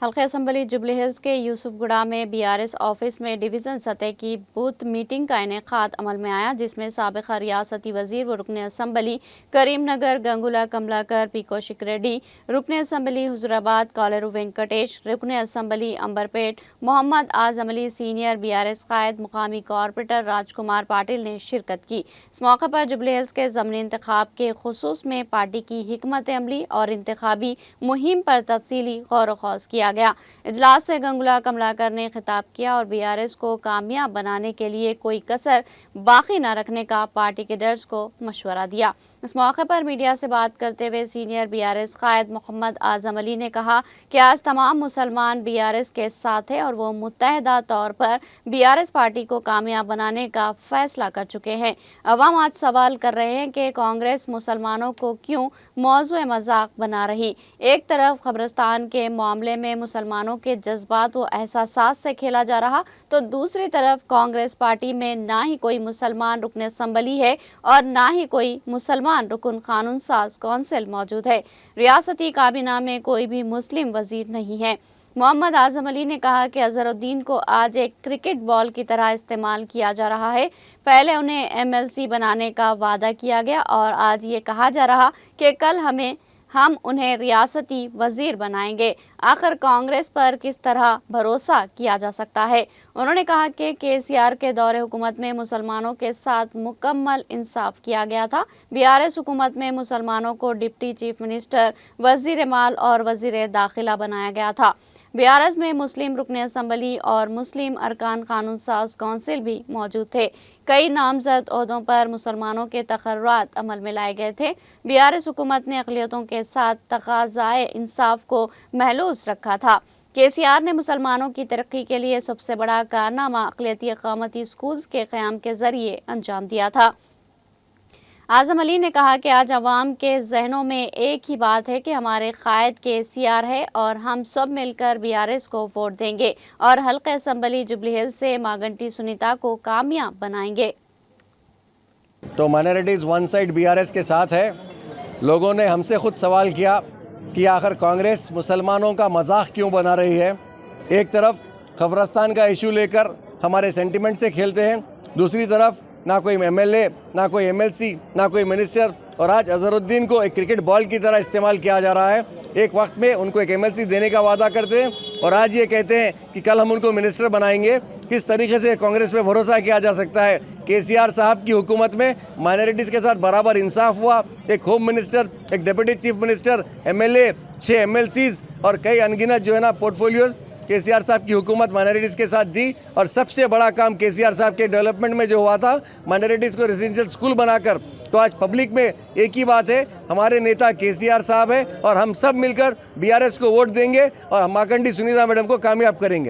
हल्का assembly jubilee hills के यूसुफगुड़ा में बीआरएस ऑफिस में डिवीज़न सतह की बूथ मीटिंग का इनेकाद अमल में आया, जिसमें साबिक़ा रियासती वज़ीर व रुकन असम्बली करीमनगर गंगुला कमलाकर पी कौशिक रेड्डी, रुकन असम्बली हुजूराबाद कॉलेरू वेंकटेश, रुकन असम्बली अंबरपेट मोहम्मद आज़म अली, सीनियर बीआरएस कायद मुकामी कॉरपोरेटर राजकुमार पाटिल ने शिरकत की। इस मौके पर जुबली हिल्स के ज़मनी इंतखाब के खुसूस में पार्टी की हिकमत अमली और इंतखाबी मुहिम पर तफसीली गौर व खौज किया गया। इजलास से गंगुला कमलाकर ने खिताब किया और बीआरएस को कामयाब बनाने के लिए कोई कसर बाकी न रखने का पार्टी के लीडर्स को मशवरा दिया। इस मौके पर मीडिया से बात करते हुए सीनियर बीआरएस कायद मोहम्मद आज़म अली ने कहा कि आज तमाम मुसलमान बीआरएस के साथ है और वो मुत्तहदा तौर पर बीआरएस पार्टी को कामयाब बनाने का फैसला कर चुके हैं। अवाम आज सवाल कर रहे हैं कि कांग्रेस मुसलमानों को क्यों मौजूए मजाक बना रही। एक तरफ कब्रिस्तान के मामले में मुसलमानों के जज्बात व एहसासात से खेला जा रहा, तो दूसरी तरफ कांग्रेस पार्टी में ना ही कोई मुसलमान रुकन असम्बली है और ना ही कोई मुसलमान रुकन कानून साज कौंसिल मौजूद है। रियासती काबीना में कोई भी मुस्लिम वजीर नहीं है। मोहम्मद आज़म अली ने कहा कि अजहरुद्दीन को आज एक क्रिकेट बॉल की तरह इस्तेमाल किया जा रहा है। पहले उन्हें एमएलसी बनाने का वादा किया गया और आज ये कहा जा रहा कि कल हम उन्हें रियासती वजीर बनाएंगे। आखिर कांग्रेस पर किस तरह भरोसा किया जा सकता है। उन्होंने कहा कि केसीआर के दौरे हुकूमत में मुसलमानों के साथ मुकम्मल इंसाफ किया गया था। बीआरएस हुकूमत में मुसलमानों को डिप्टी चीफ मिनिस्टर, वजीर माल और वजीर दाखिला बनाया गया था। बीआरएस में मुस्लिम रुकन असम्बली और मुस्लिम अरकान कानून साज कौंसिल भी मौजूद थे। कई नामजद ओहदों पर मुसलमानों के तकर्रुरात अमल में लाए गए थे। बीआरएस हुकूमत ने अक़लियतों के साथ तकाज़ाए इंसाफ को महलूस रखा था। केसीआर ने मुसलमानों की तरक्की के लिए सबसे बड़ा कारनामा अक़लियती अक़ामती स्कूल्स के क़याम के ज़रिए अंजाम दिया था। आज़म अली ने कहा कि आज अवाम के जहनों में एक ही बात है कि हमारे कायद केसीआर है और हम सब मिलकर बीआरएस को वोट देंगे और हल्का असम्बली जुबली हिल्स से मागंटी सुनीता को कामयाब बनाएंगे। तो माइनॉरिटीज़ वन साइड बीआरएस के साथ है। लोगों ने हमसे खुद सवाल किया कि आखिर कांग्रेस मुसलमानों का मजाक क्यों बना रही है। एक तरफ कब्रिस्तान का इशू लेकर हमारे सेंटिमेंट से खेलते हैं, दूसरी तरफ ना कोई एमएलए, ना कोई एमएलसी, ना कोई मिनिस्टर, और आज अजहरुद्दीन को एक क्रिकेट बॉल की तरह इस्तेमाल किया जा रहा है। एक वक्त में उनको एक एमएलसी देने का वादा करते हैं और आज ये कहते हैं कि कल हम उनको मिनिस्टर बनाएंगे। किस तरीके से कांग्रेस पे भरोसा किया जा सकता है। केसीआर साहब की हुकूमत में माइनॉरिटीज़ के साथ बराबर इंसाफ हुआ। एक होम मिनिस्टर, एक deputy chief minister, MLA, 6 MLCs और कई अनगिनत जो है ना पोर्टफोलियोज केसीआर साहब की हुकूमत माइनॉरिटीज़ के साथ दी। और सबसे बड़ा काम केसीआर साहब के डेवलपमेंट में जो हुआ था, माइनॉरिटीज़ को रेजिडेंशियल स्कूल बनाकर। तो आज पब्लिक में एक ही बात है, हमारे नेता केसीआर साहब है और हम सब मिलकर बीआरएस को वोट देंगे और मागंटी सुनीता मैडम को कामयाब करेंगे।